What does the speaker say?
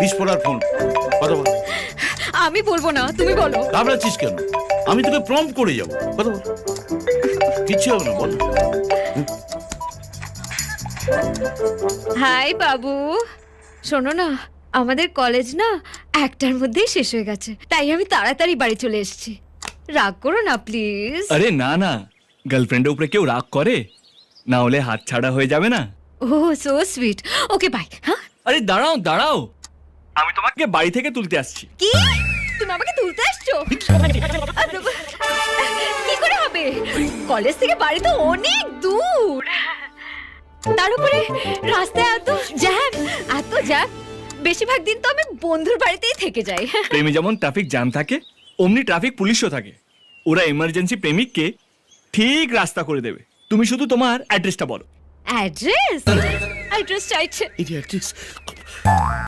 বিস্ফোরার phone, কথা বল। আমি বলবো না, তুমি বলো। ঘাবড়াচ্ছিস কেন? আমি তোকে প্রম্পট করে যাবো, কথা বল। কিচ্ছু হবে না, বল। হাই বাবু, শোনো না, আমাদের কলেজ না একটার মধ্যেই শেষ হয়ে গেছে, তাই আমি তাড়াতাড়ি বাড়ি চলে এসেছি। রাগ করো না প্লিজ। আরে না না, গার্লফ্রেন্ডের উপরে কেউ রাগ করে? না হলে হাত ছাড়া হয়ে যাবে না। ও সো সুইট। Okay bye. হ্যাঁ, আরে দাঁড়াও দাঁড়াও, আমি তোমাকে বাড়ি থেকে তুলতে আসছি। কি তুমি আমাকে তুলতে আসছো? কি করে হবে? কলেজ থেকে বাড়ি তো অনেক দূর, তার উপরে রাস্তায় এত জ্যাম। বেশিরভাগ দিন তো আমি বন্ধুর বাড়িতেই থেকে যাই। প্রেমে যেমন ট্রাফিক জ্যাম থাকে, অমনি ট্রাফিক পুলিশও থাকে। ওরা এমার্জেন্সি প্রেমিককে ঠিক রাস্তা করে দেবে। তুমি শুধু তোমার অ্যাড্রেসটা বলো। অ্যাড্রেস চাইছে। এই যে অ্যাড্রেস